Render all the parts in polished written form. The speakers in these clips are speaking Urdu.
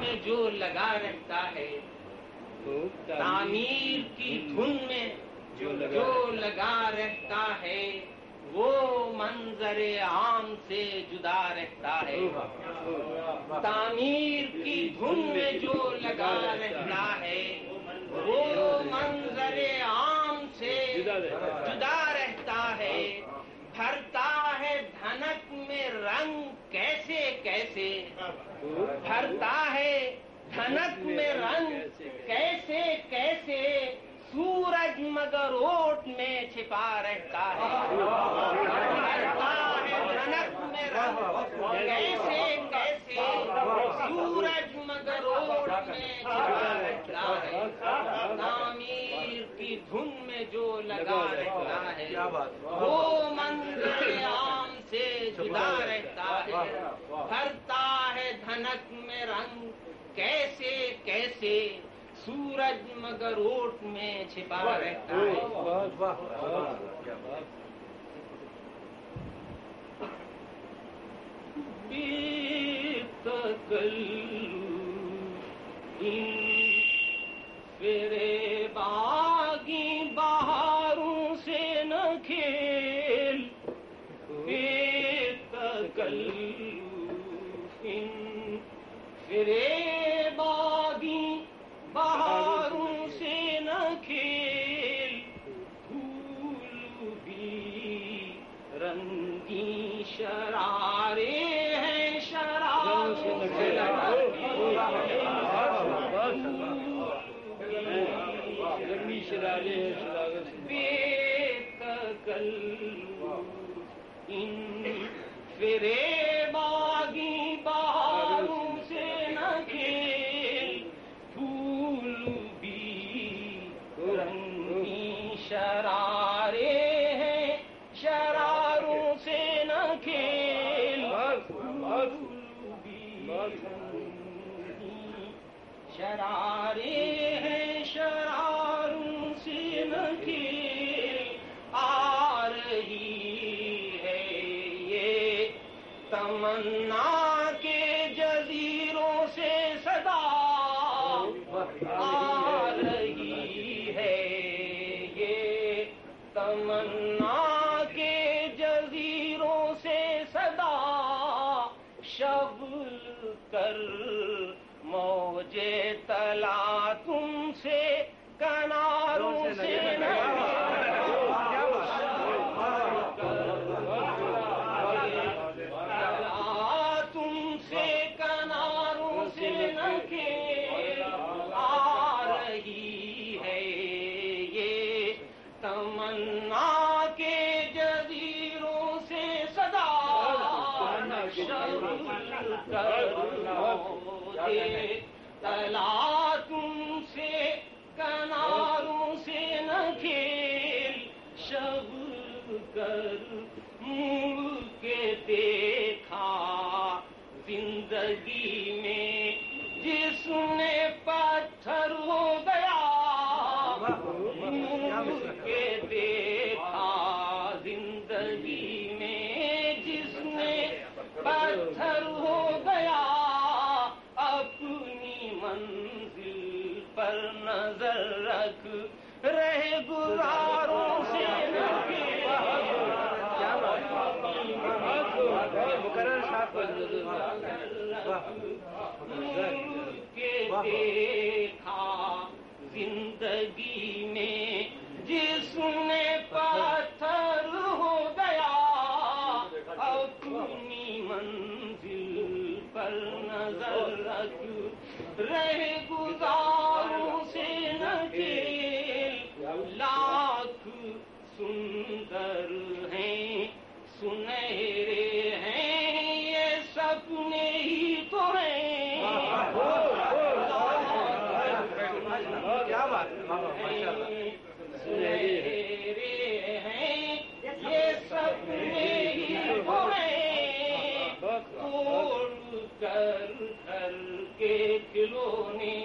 میں جو لگا رہتا ہے، تعمیر کی دھن میں جو لگا رہتا ہے، وہ منظر عام سے جدا رہتا ہے۔ تعمیر کی دھن میں جو لگا رہتا ہے، وہ منظر عام سے جدا رہتا ہے۔ بھرتا ہے دھنک میں رنگ کیسے کیسے، بھرتا ہے دھنک میں رنگ کیسے کیسے، سورج مگر اوٹ میں چھپا رہتا ہے۔ بھرتا ہے دھنک میں رنگ کیسے کیسے، سورج مگر اوٹ میں چھپا رہتا ہے۔ تعمیر کی دھن میں جو لگا رہتا ہے، وہ منظر عام سے جدا رہتا ہے۔ بھرتا ہے دھنک میں رنگ کیسے کیسے، سورج مگر اوٹ میں چھپا رہتا ہے۔ فرے باغی بہاروں سے نہ کھیل، بے تکلف فرے باغی بہاروں سے نہ کھیل، پھول بھی رنگی شرارے ہیں شراروں سے بے تکلف ان فرے باغی بہاروں سے نہ کھیل، پھول بھی رنگی شرارے ہیں شراروں سے نہ کھیل، پھول بھی رنگی شرارے ہیں شراروں سے نہ کھیل۔ آ رہی ہے یہ تمنا کے جزیروں سے صدا، آ رہی ہے یہ تمنا کے جزیروں سے صدا، شغل کر موجے تلا تم سے کناروں سے نہ تم سے کناروں سے نہ کھیل۔ آ رہی ہے یہ تمنا کے جزیروں سے صدا، شغل کر موجے تلا تم سے کناروں سے نہ کھیل، شغل کر مڑ کے دیکھا زندگی میں جس نے پتھر ہو گیا، مڑ کے دیکھا زندگی میں جس نے پتھر ہو گیا، اپنی منزل پر نظر رکھ رہ گزاروں سے نہ کے دیکھا زندگی میں جس نے پتھر ہو گیا، اپنی منزل پر نظر رکھ رہ گزاروں سے نہ کھیل۔ لاکھ سندر ہیں سنہرے ہیں یہ سپنے ہی تو ہیں، سنہرے ہیں یہ سپنے ہی تو ہیں، توڑ کر گھر کے کھلونے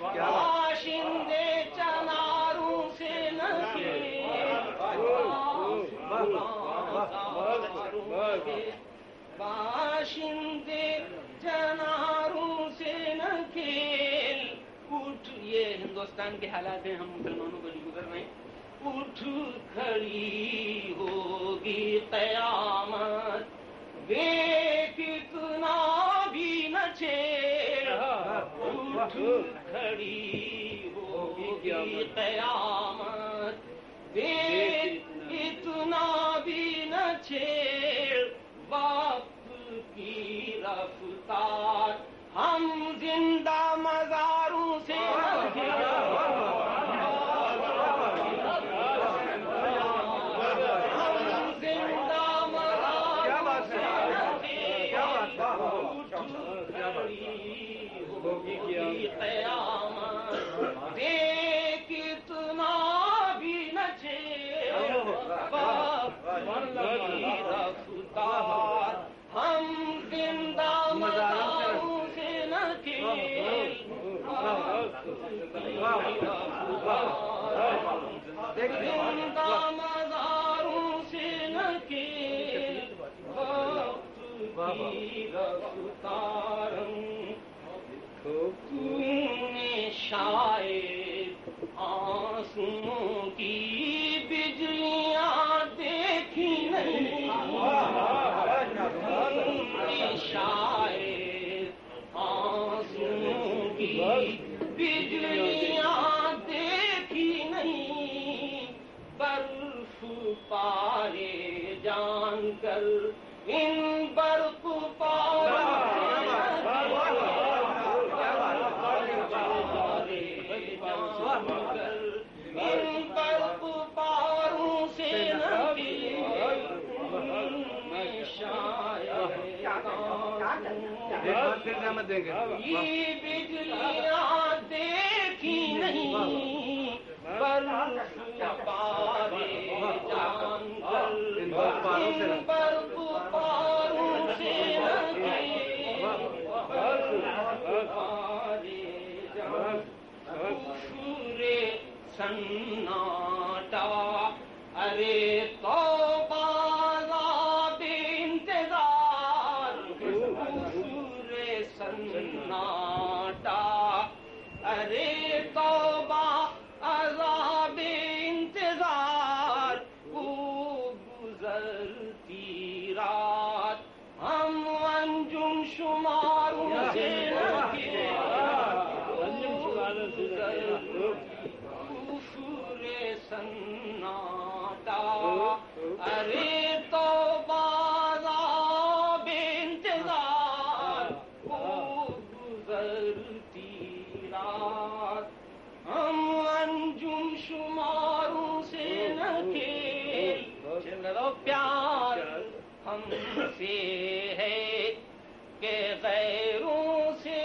باشندے چناروں سے نہ باشندے چناروں سے نہ کھیل اٹھ. یہ ہندوستان کے حالات ہیں، ہم مسلمانوں کو نہیں گزر رہے ہیں. اٹھ کھڑی ہوگی قیامت، دیکھ اتنا بھی نہ چھیڑ. اٹھ کھڑی ہوگی قیامت، دیکھ اتنا بھی نہ چھیڑ. وقت کی رفتار ہم زندہ مزاروں سے قیامت، دیکھ اتنا بھی نہ چھیڑ. رفتار ہم زندہ مزاروں سے نہ کھیل. زندہ مزاروں سے نہ کھیل. وقت کی رفتار تم نے شاید آنسوؤں کی بجلیاں دیکھی نہیں. تم نے شاید آنسوؤں کی بجلیاں دیکھی نہیں. برف پارے جان کر ان برف پاروں سے یہ بجلیاں دیکھی نہیں. برف پارے جان کر ان برف پاروں سے سناٹا. ارے توبہ عذاب انتظار. سناٹا. ارے توبہ عذاب انتظار. وہ گزرتی رات ہم انجم شماروں سے سناٹا. ارے توبہ عذاب انتظار. وہ گزرتی رات ہم انجم شماروں سے نہ کھیل. چلو پیار ہم سے ہے کہ غیروں سے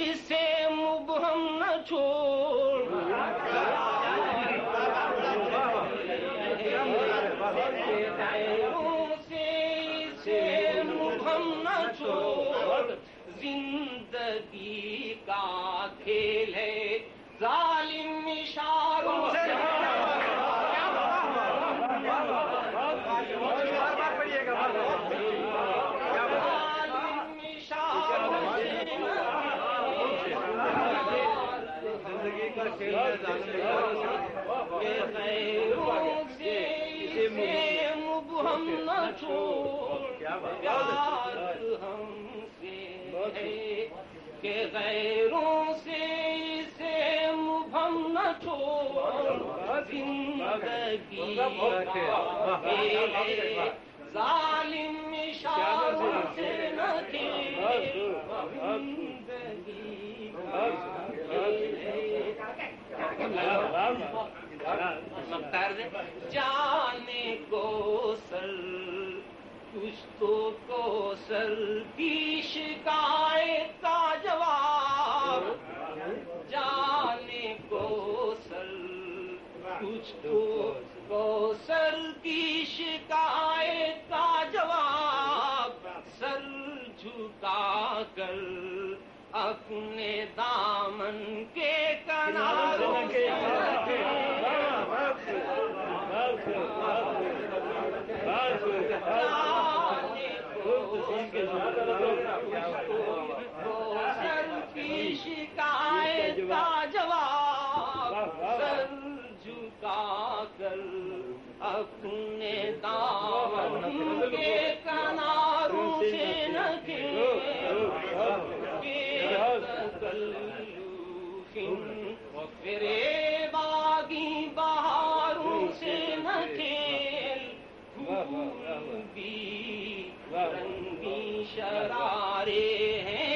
اسے مبہم نہ چھوڑ. غیروں سے اسے مبہم نہ چھوڑ. زندگی کا کھیل ہے ظالم اشاروں سے. مبہم نہ چھوڑ. پیار ہم سے ہے کہ غیروں سے اسے مبہم نہ چھوڑ. زندگی ظالم اشاروں سے نہ کھیل. جانے کو سر کچھ تو کوثر کی شکایت کا جواب. جانے کو سر کچھ تو کوثر کی شکایت کا جواب. سر جھکا کر اپنے دامن دامن کے کناروں سے سر کی شکایت کا جواب سر جھکا کر اپنے دامن کے کناروں سے نہ میرے باغی بہاروں سے نہ کھیل بھی رنگی شرارے ہیں